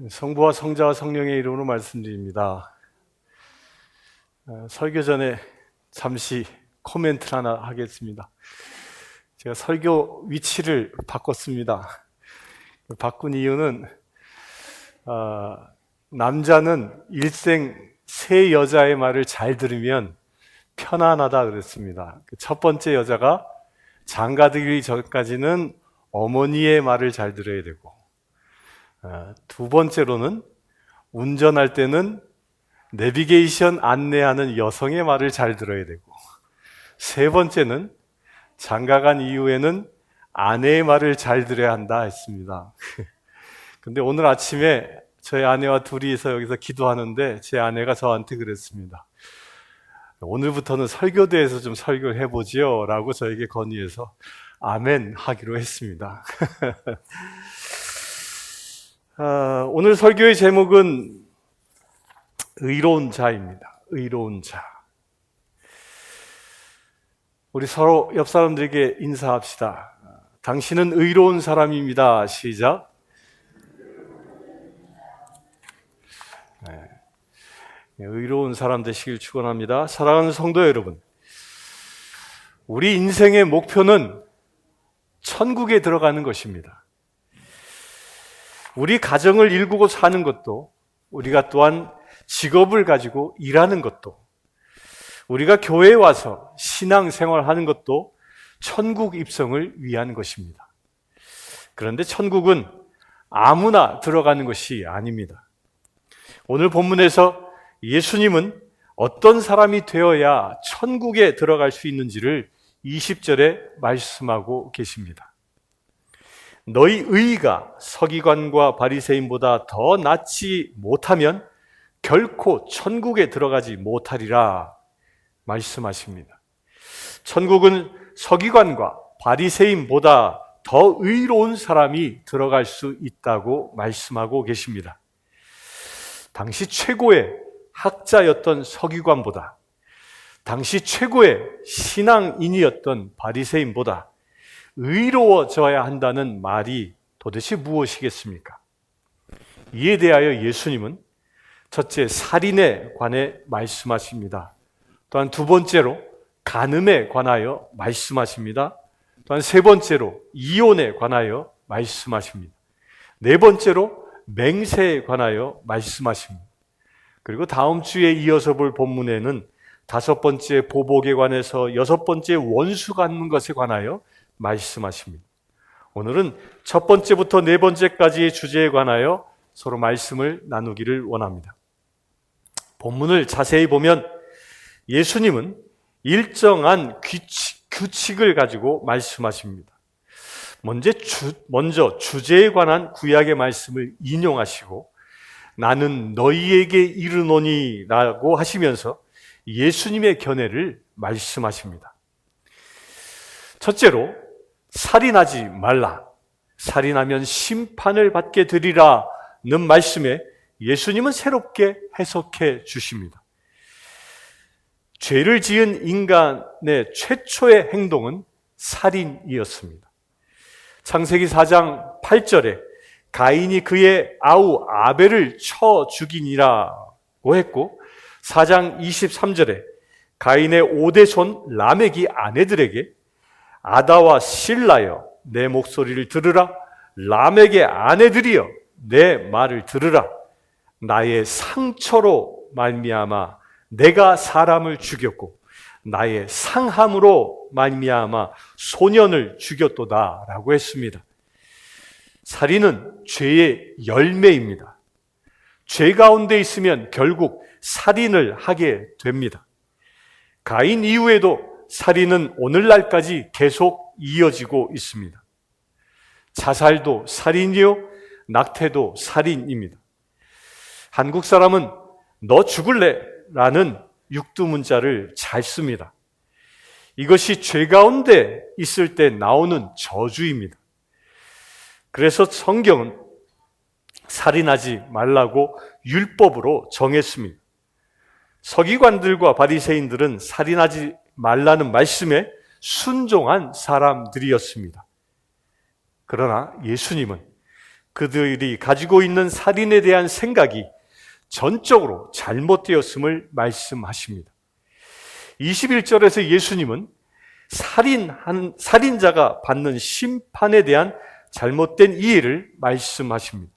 성부와 성자와 성령의 이름으로 말씀드립니다. 설교 전에 잠시 코멘트를 하나 하겠습니다. 제가 설교 위치를 바꿨습니다. 바꾼 이유는 남자는 일생 세 여자의 말을 잘 들으면 편안하다 그랬습니다. 첫 번째 여자가 장가들기 전까지는 어머니의 말을 잘 들어야 되고, 두 번째로는 운전할 때는 내비게이션 안내하는 여성의 말을 잘 들어야 되고, 세 번째는 장가간 이후에는 아내의 말을 잘 들어야 한다 했습니다. 근데 오늘 아침에 저희 아내와 둘이서 여기서 기도하는데 제 아내가 저한테 그랬습니다. 오늘부터는 설교대에서 좀 설교를 해보지요 라고 저에게 건의해서 아멘 하기로 했습니다. 오늘 설교의 제목은 의로운 자입니다. 의로운 자. 우리 서로 옆 사람들에게 인사합시다. 당신은 의로운 사람입니다. 시작. 네. 의로운 사람 되시길 축원합니다. 사랑하는 성도 여러분, 우리 인생의 목표는 천국에 들어가는 것입니다. 우리 가정을 일구고 사는 것도, 우리가 또한 직업을 가지고 일하는 것도, 우리가 교회에 와서 신앙생활하는 것도 천국 입성을 위한 것입니다. 그런데 천국은 아무나 들어가는 것이 아닙니다. 오늘 본문에서 예수님은 어떤 사람이 되어야 천국에 들어갈 수 있는지를 20절에 말씀하고 계십니다. 너희 의가 서기관과 바리새인보다 더 낫지 못하면 결코 천국에 들어가지 못하리라 말씀하십니다. 천국은 서기관과 바리새인보다 더 의로운 사람이 들어갈 수 있다고 말씀하고 계십니다. 당시 최고의 학자였던 서기관보다, 당시 최고의 신앙인이었던 바리새인보다 의로워져야 한다는 말이 도대체 무엇이겠습니까? 이에 대하여 예수님은 첫째, 살인에 관해 말씀하십니다. 또한 두 번째로 간음에 관하여 말씀하십니다. 또한 세 번째로 이혼에 관하여 말씀하십니다. 네 번째로 맹세에 관하여 말씀하십니다. 그리고 다음 주에 이어서 볼 본문에는 다섯 번째 보복에 관해서 여섯 번째 원수 갚는 것에 관하여 말씀하십니다. 오늘은 첫 번째부터 네 번째까지의 주제에 관하여 서로 말씀을 나누기를 원합니다. 본문을 자세히 보면 예수님은 일정한 규칙을 가지고 말씀하십니다. 먼저 주제에 관한 구약의 말씀을 인용하시고 나는 너희에게 이르노니 라고 하시면서 예수님의 견해를 말씀하십니다. 첫째로 살인하지 말라, 살인하면 심판을 받게 되리라는 말씀에 예수님은 새롭게 해석해 주십니다. 죄를 지은 인간의 최초의 행동은 살인이었습니다. 창세기 4장 8절에 가인이 그의 아우 아벨을 쳐 죽이니라고 했고, 4장 23절에 가인의 5대 손 라멕이 아내들에게 아다와 실라여 내 목소리를 들으라, 라멕의 아내들이여 내 말을 들으라, 나의 상처로 말미암아 내가 사람을 죽였고 나의 상함으로 말미암아 소년을 죽였도다 라고 했습니다. 살인은 죄의 열매입니다. 죄 가운데 있으면 결국 살인을 하게 됩니다. 가인 이후에도 살인은 오늘날까지 계속 이어지고 있습니다. 자살도 살인이요, 낙태도 살인입니다. 한국 사람은 너 죽을래? 라는 육두문자를 잘 씁니다. 이것이 죄 가운데 있을 때 나오는 저주입니다. 그래서 성경은 살인하지 말라고 율법으로 정했습니다. 서기관들과 바리새인들은 살인하지 말라는 말씀에 순종한 사람들이었습니다. 그러나 예수님은 그들이 가지고 있는 살인에 대한 생각이 전적으로 잘못되었음을 말씀하십니다. 21절에서 예수님은 살인자가 받는 심판에 대한 잘못된 이해를 말씀하십니다.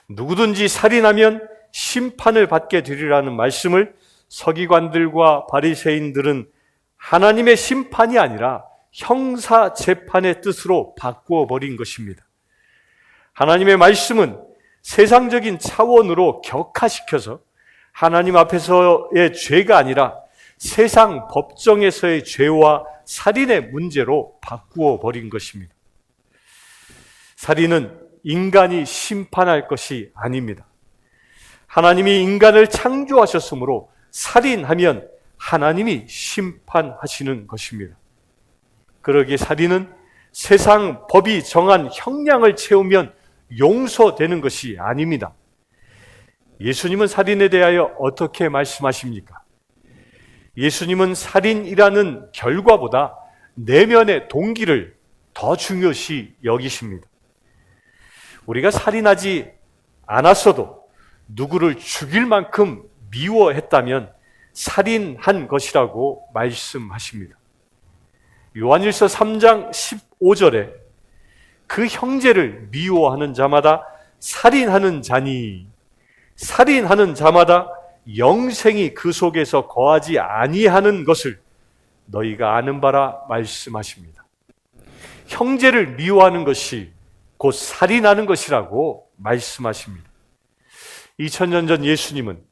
누구든지 살인하면 심판을 받게 되리라는 말씀을 서기관들과 바리새인들은 하나님의 심판이 아니라 형사 재판의 뜻으로 바꾸어 버린 것입니다. 하나님의 말씀은 세상적인 차원으로 격화시켜서 하나님 앞에서의 죄가 아니라 세상 법정에서의 죄와 살인의 문제로 바꾸어 버린 것입니다. 살인은 인간이 심판할 것이 아닙니다. 하나님이 인간을 창조하셨으므로 살인하면 하나님이 심판하시는 것입니다. 그러기에 살인은 세상 법이 정한 형량을 채우면 용서되는 것이 아닙니다. 예수님은 살인에 대하여 어떻게 말씀하십니까? 예수님은 살인이라는 결과보다 내면의 동기를 더 중요시 여기십니다. 우리가 살인하지 않았어도 누구를 죽일 만큼 미워했다면 살인한 것이라고 말씀하십니다. 요한일서 3장 15절에 그 형제를 미워하는 자마다 살인하는 자니 살인하는 자마다 영생이 그 속에서 거하지 아니하는 것을 너희가 아는 바라 말씀하십니다. 형제를 미워하는 것이 곧 살인하는 것이라고 말씀하십니다. 2000년 전 예수님은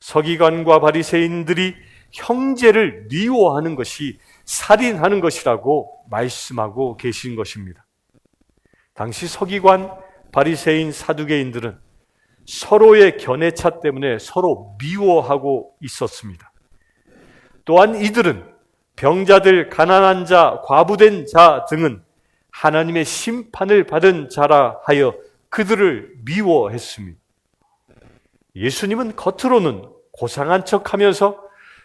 서기관과 바리새인들이 형제를 미워하는 것이 살인하는 것이라고 말씀하고 계신 것입니다. 당시 서기관, 바리새인, 사두개인들은 서로의 견해차 때문에 서로 미워하고 있었습니다. 또한 이들은 병자들, 가난한 자, 과부된 자 등은 하나님의 심판을 받은 자라 하여 그들을 미워했습니다. 예수님은 겉으로는 고상한 척하면서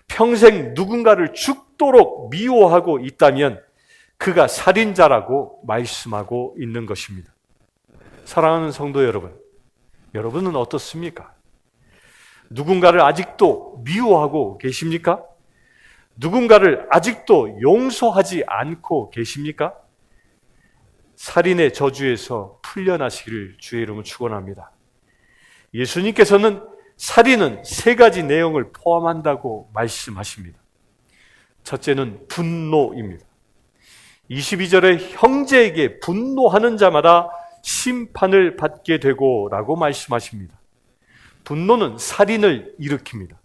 평생 누군가를 죽도록 미워하고 있다면 그가 살인자라고 말씀하고 있는 것입니다. 사랑하는 성도 여러분, 여러분은 어떻습니까? 누군가를 아직도 미워하고 계십니까? 누군가를 아직도 용서하지 않고 계십니까? 살인의 저주에서 풀려나시기를 주의 이름으로 축원합니다. 예수님께서는 살인은 세 가지 내용을 포함한다고 말씀하십니다. 첫째는 분노입니다. 22절에 형제에게 분노하는 자마다 심판을 받게 되고 라고 말씀하십니다. 분노는 살인을 일으킵니다.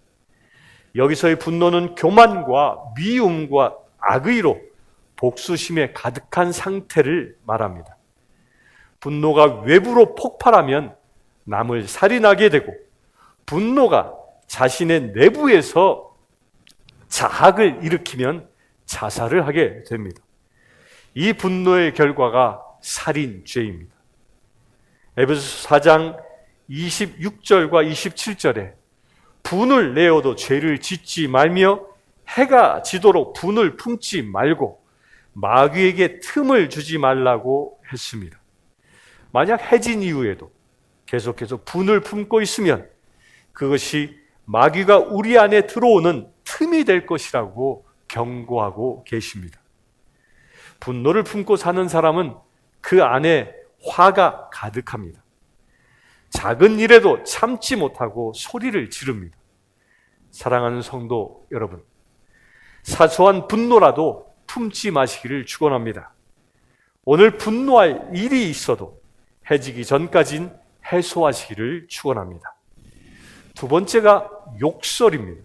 여기서의 분노는 교만과 미움과 악의로 복수심에 가득한 상태를 말합니다. 분노가 외부로 폭발하면 남을 살인하게 되고 분노가 자신의 내부에서 자학을 일으키면 자살을 하게 됩니다. 이 분노의 결과가 살인죄입니다. 에베소서 4장 26절과 27절에 분을 내어도 죄를 짓지 말며 해가 지도록 분을 품지 말고 마귀에게 틈을 주지 말라고 했습니다. 만약 해진 이후에도 계속해서 분을 품고 있으면 그것이 마귀가 우리 안에 들어오는 틈이 될 것이라고 경고하고 계십니다. 분노를 품고 사는 사람은 그 안에 화가 가득합니다. 작은 일에도 참지 못하고 소리를 지릅니다. 사랑하는 성도 여러분, 사소한 분노라도 품지 마시기를 축원합니다. 오늘 분노할 일이 있어도 해지기 전까진 해소하시기를 축원합니다. 두 번째가 욕설입니다.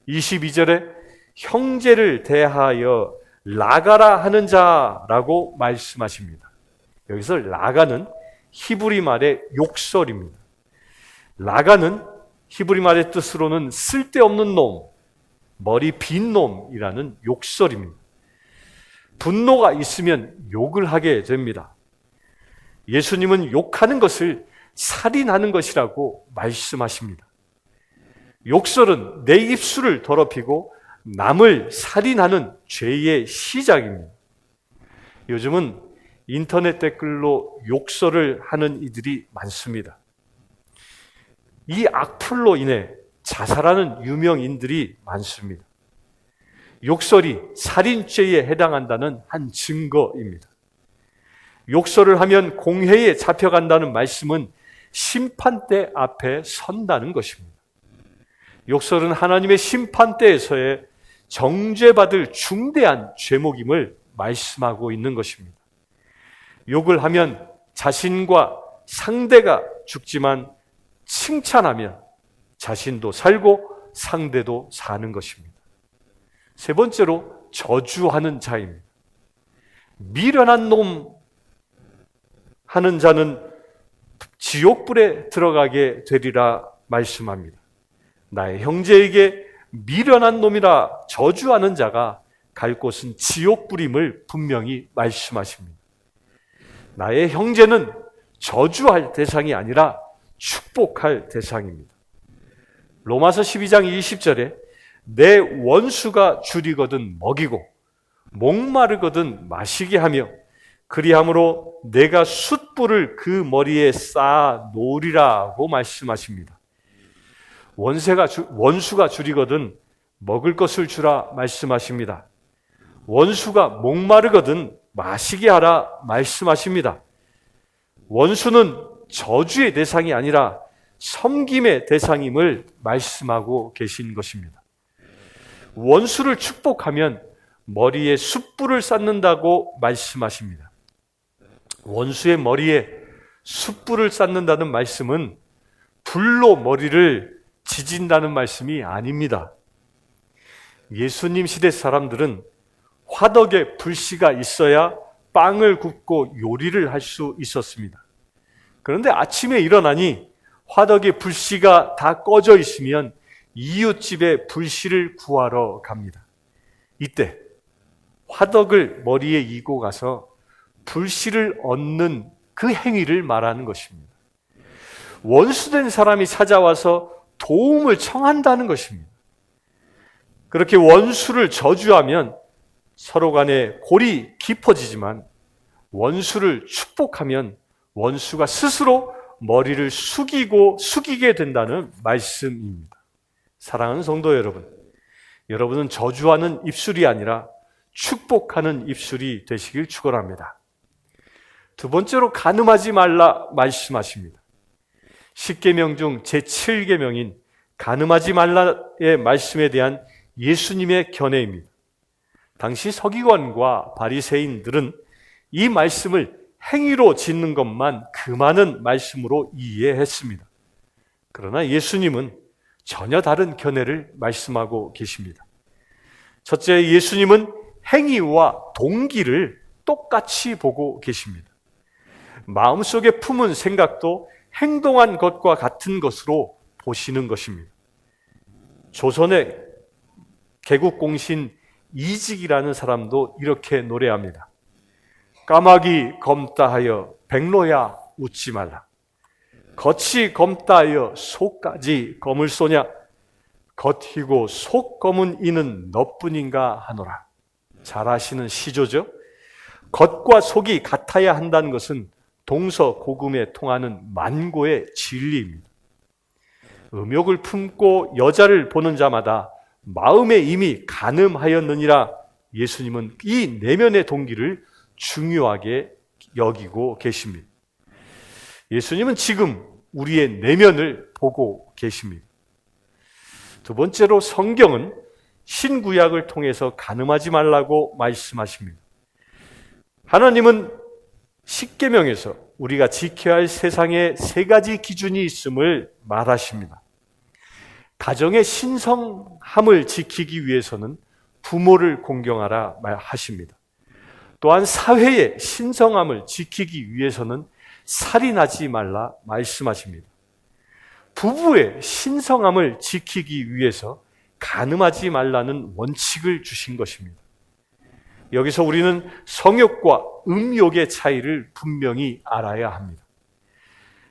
22절에 형제를 대하여 라가라 하는 자라고 말씀하십니다. 여기서 라가는 히브리 말의 욕설입니다. 라가는 히브리 말의 뜻으로는 쓸데없는 놈, 머리 빈 놈이라는 욕설입니다. 분노가 있으면 욕을 하게 됩니다. 예수님은 욕하는 것을 살인하는 것이라고 말씀하십니다. 욕설은 내 입술을 더럽히고 남을 살인하는 죄의 시작입니다. 요즘은 인터넷 댓글로 욕설을 하는 이들이 많습니다. 이 악플로 인해 자살하는 유명인들이 많습니다. 욕설이 살인죄에 해당한다는 한 증거입니다. 욕설을 하면 공회에 잡혀간다는 말씀은 심판대 앞에 선다는 것입니다. 욕설은 하나님의 심판대에서의 정죄받을 중대한 죄목임을 말씀하고 있는 것입니다. 욕을 하면 자신과 상대가 죽지만 칭찬하면 자신도 살고 상대도 사는 것입니다. 세 번째로 저주하는 자입니다. 미련한 놈 하는 자는 지옥불에 들어가게 되리라 말씀합니다. 나의 형제에게 미련한 놈이라 저주하는 자가 갈 곳은 지옥불임을 분명히 말씀하십니다. 나의 형제는 저주할 대상이 아니라 축복할 대상입니다. 로마서 12장 20절에 내 원수가 줄이거든 먹이고 목마르거든 마시게 하며 그리함으로 내가 숯불을 그 머리에 쌓아 놓으리라고 말씀하십니다. 원수가 줄이거든 먹을 것을 주라 말씀하십니다. 원수가 목마르거든 마시게 하라 말씀하십니다. 원수는 저주의 대상이 아니라 섬김의 대상임을 말씀하고 계신 것입니다. 원수를 축복하면 머리에 숯불을 쌓는다고 말씀하십니다. 원수의 머리에 숯불을 쌓는다는 말씀은 불로 머리를 지진다는 말씀이 아닙니다. 예수님 시대 사람들은 화덕에 불씨가 있어야 빵을 굽고 요리를 할 수 있었습니다. 그런데 아침에 일어나니 화덕에 불씨가 다 꺼져 있으면 이웃집에 불씨를 구하러 갑니다. 이때 화덕을 머리에 이고 가서 불씨를 얻는 그 행위를 말하는 것입니다. 원수된 사람이 찾아와서 도움을 청한다는 것입니다. 그렇게 원수를 저주하면 서로 간에 골이 깊어지지만 원수를 축복하면 원수가 스스로 머리를 숙이게 된다는 말씀입니다. 사랑하는 성도 여러분, 여러분은 저주하는 입술이 아니라 축복하는 입술이 되시길 축원합니다. 두 번째로 간음하지 말라 말씀하십니다. 10계명 중 제7계명인 간음하지 말라의 말씀에 대한 예수님의 견해입니다. 당시 서기관과 바리새인들은 이 말씀을 행위로 짓는 것만 금하는 말씀으로 이해했습니다. 그러나 예수님은 전혀 다른 견해를 말씀하고 계십니다. 첫째, 예수님은 행위와 동기를 똑같이 보고 계십니다. 마음속에 품은 생각도 행동한 것과 같은 것으로 보시는 것입니다. 조선의 개국공신 이직이라는 사람도 이렇게 노래합니다. 까마귀 검다 하여 백로야 웃지 말라. 겉이 검다 하여 속까지 검을 쏘냐. 겉이고 속 검은 이는 너뿐인가 하노라. 잘 아시는 시조죠. 겉과 속이 같아야 한다는 것은 동서고금에 통하는 만고의 진리입니다. 음욕을 품고 여자를 보는 자마다 마음에 이미 간음하였느니라. 예수님은 이 내면의 동기를 중요하게 여기고 계십니다. 예수님은 지금 우리의 내면을 보고 계십니다. 두 번째로 성경은 신구약을 통해서 간음하지 말라고 말씀하십니다. 하나님은 십계명에서 우리가 지켜야 할 세상에 세 가지 기준이 있음을 말하십니다. 가정의 신성함을 지키기 위해서는 부모를 공경하라 하십니다. 또한 사회의 신성함을 지키기 위해서는 살인하지 말라 말씀하십니다. 부부의 신성함을 지키기 위해서 간음하지 말라는 원칙을 주신 것입니다. 여기서 우리는 성욕과 음욕의 차이를 분명히 알아야 합니다.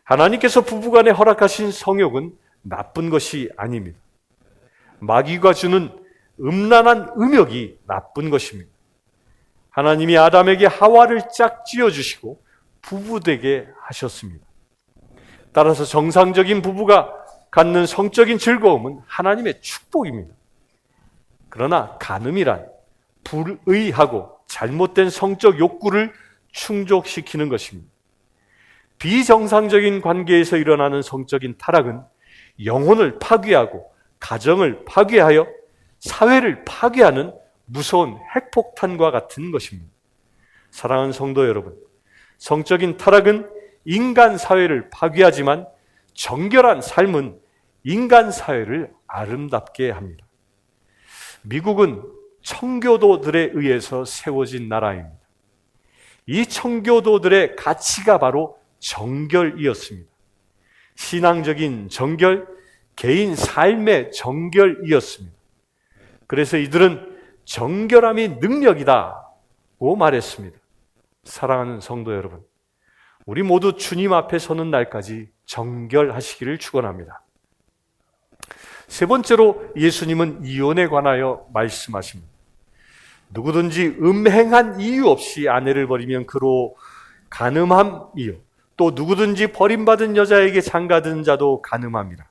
하나님께서 부부간에 허락하신 성욕은 나쁜 것이 아닙니다. 마귀가 주는 음란한 음욕이 나쁜 것입니다. 하나님이 아담에게 하와를 짝 지어주시고 부부되게 하셨습니다. 따라서 정상적인 부부가 갖는 성적인 즐거움은 하나님의 축복입니다. 그러나 간음이란 불의하고 잘못된 성적 욕구를 충족시키는 것입니다. 비정상적인 관계에서 일어나는 성적인 타락은 영혼을 파괴하고 가정을 파괴하여 사회를 파괴하는 무서운 핵폭탄과 같은 것입니다. 사랑하는 성도 여러분, 성적인 타락은 인간 사회를 파괴하지만 정결한 삶은 인간 사회를 아름답게 합니다. 미국은 청교도들에 의해서 세워진 나라입니다. 이 청교도들의 가치가 바로 정결이었습니다. 신앙적인 정결, 개인 삶의 정결이었습니다. 그래서 이들은 정결함이 능력이다고 말했습니다. 사랑하는 성도 여러분, 우리 모두 주님 앞에 서는 날까지 정결하시기를 축원합니다. 세 번째로 예수님은 이혼에 관하여 말씀하십니다. 누구든지 음행한 이유 없이 아내를 버리면 그로 간음함이요, 또 누구든지 버림받은 여자에게 장가든 자도 간음합니다.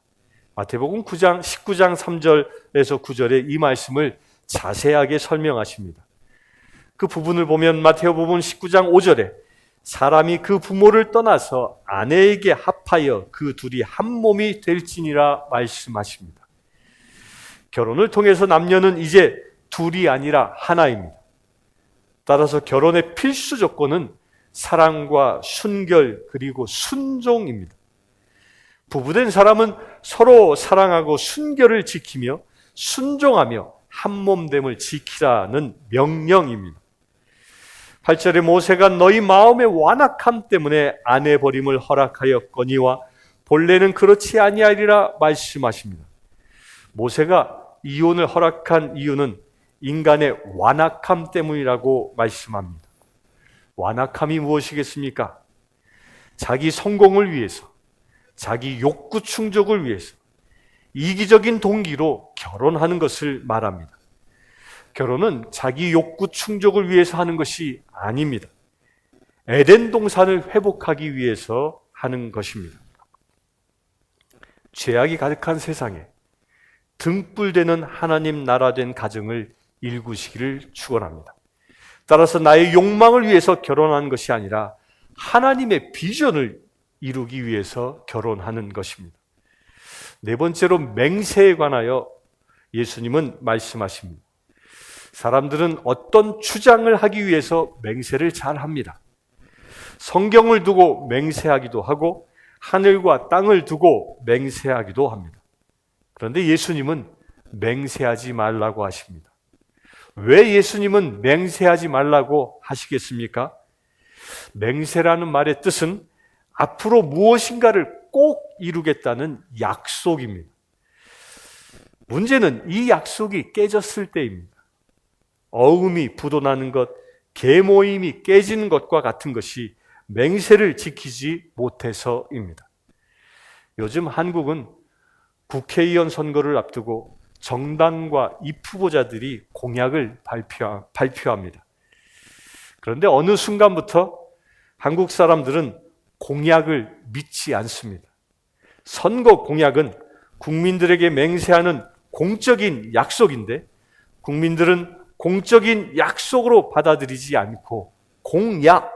마태복음 9장 19장 3절에서 9절에 이 말씀을 자세하게 설명하십니다. 그 부분을 보면 마태복음 19장 5절에 사람이 그 부모를 떠나서 아내에게 합하여 그 둘이 한 몸이 될지니라 말씀하십니다. 결혼을 통해서 남녀는 이제 둘이 아니라 하나입니다. 따라서 결혼의 필수 조건은 사랑과 순결 그리고 순종입니다. 부부된 사람은 서로 사랑하고 순결을 지키며 순종하며 한몸됨을 지키라는 명령입니다. 8절에 모세가 너희 마음의 완악함 때문에 아내 버림을 허락하였거니와 본래는 그렇지 아니하리라 말씀하십니다. 모세가 이혼을 허락한 이유는 인간의 완악함 때문이라고 말씀합니다. 완악함이 무엇이겠습니까? 자기 성공을 위해서, 자기 욕구 충족을 위해서 이기적인 동기로 결혼하는 것을 말합니다. 결혼은 자기 욕구 충족을 위해서 하는 것이 아닙니다. 에덴 동산을 회복하기 위해서 하는 것입니다. 죄악이 가득한 세상에 등불되는 하나님 나라 된 가정을 일구시기를 축원합니다. 따라서 나의 욕망을 위해서 결혼하는 것이 아니라 하나님의 비전을 이루기 위해서 결혼하는 것입니다. 네 번째로 맹세에 관하여 예수님은 말씀하십니다. 사람들은 어떤 주장을 하기 위해서 맹세를 잘 합니다. 성경을 두고 맹세하기도 하고 하늘과 땅을 두고 맹세하기도 합니다. 그런데 예수님은 맹세하지 말라고 하십니다. 왜 예수님은 맹세하지 말라고 하시겠습니까? 맹세라는 말의 뜻은 앞으로 무엇인가를 꼭 이루겠다는 약속입니다. 문제는 이 약속이 깨졌을 때입니다. 어음이 부도나는 것, 계모임이 깨지는 것과 같은 것이 맹세를 지키지 못해서입니다. 요즘 한국은 국회의원 선거를 앞두고 정당과 입후보자들이 공약을 발표합니다. 그런데 어느 순간부터 한국 사람들은 공약을 믿지 않습니다. 선거 공약은 국민들에게 맹세하는 공적인 약속인데 국민들은 공적인 약속으로 받아들이지 않고 공약,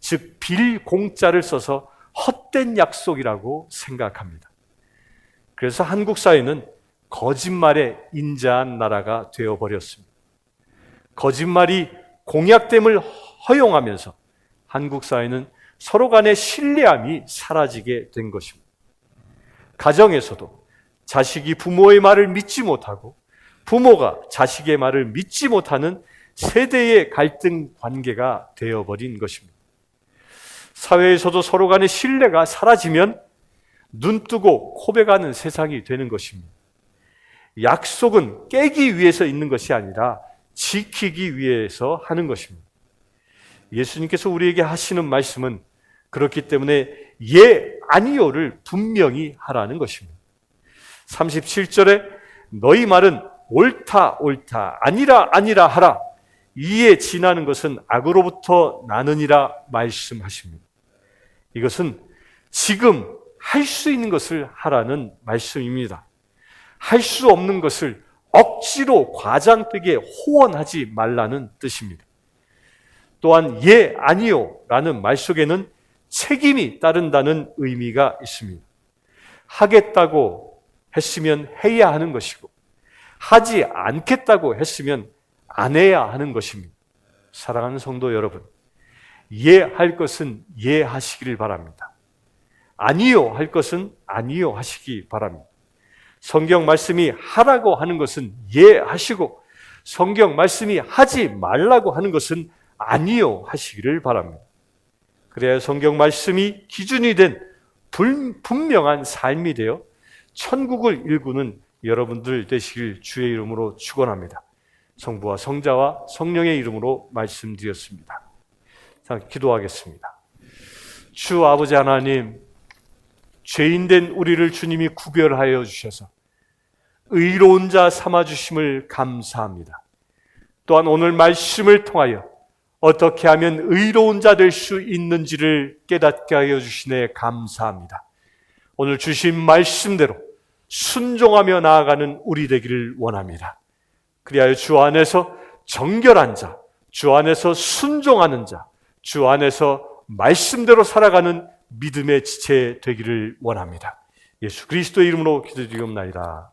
즉 빌공자를 써서 헛된 약속이라고 생각합니다. 그래서 한국 사회는 거짓말에 인자한 나라가 되어버렸습니다. 거짓말이 공약됨을 허용하면서 한국 사회는 서로 간의 신뢰함이 사라지게 된 것입니다. 가정에서도 자식이 부모의 말을 믿지 못하고 부모가 자식의 말을 믿지 못하는 세대의 갈등 관계가 되어버린 것입니다. 사회에서도 서로 간의 신뢰가 사라지면 눈뜨고 코베가는 세상이 되는 것입니다. 약속은 깨기 위해서 있는 것이 아니라 지키기 위해서 하는 것입니다. 예수님께서 우리에게 하시는 말씀은 그렇기 때문에 예, 아니요를 분명히 하라는 것입니다. 37절에 너희 말은 옳다, 옳다, 아니라, 아니라 하라. 이에 지나는 것은 악으로부터 나느니라 말씀하십니다. 이것은 지금 할 수 있는 것을 하라는 말씀입니다. 할 수 없는 것을 억지로 과장되게 호언하지 말라는 뜻입니다. 또한 예, 아니요 라는 말 속에는 책임이 따른다는 의미가 있습니다. 하겠다고 했으면 해야 하는 것이고 하지 않겠다고 했으면 안 해야 하는 것입니다. 사랑하는 성도 여러분, 예 할 것은 예 하시기를 바랍니다. 아니요 할 것은 아니요 하시기 바랍니다. 성경 말씀이 하라고 하는 것은 예 하시고 성경 말씀이 하지 말라고 하는 것은 아니요 하시기를 바랍니다. 그래야 성경 말씀이 기준이 된 분명한 삶이 되어 천국을 일구는 여러분들 되시길 주의 이름으로 축원합니다. 성부와 성자와 성령의 이름으로 말씀드렸습니다. 자, 기도하겠습니다. 주 아버지 하나님, 죄인된 우리를 주님이 구별하여 주셔서 의로운 자 삼아주심을 감사합니다. 또한 오늘 말씀을 통하여 어떻게 하면 의로운 자 될 수 있는지를 깨닫게 하여 주시네 감사합니다. 오늘 주신 말씀대로 순종하며 나아가는 우리 되기를 원합니다. 그리하여 주 안에서 정결한 자, 주 안에서 순종하는 자, 주 안에서 말씀대로 살아가는 믿음의 지체 되기를 원합니다. 예수 그리스도의 이름으로 기도드리옵나이다.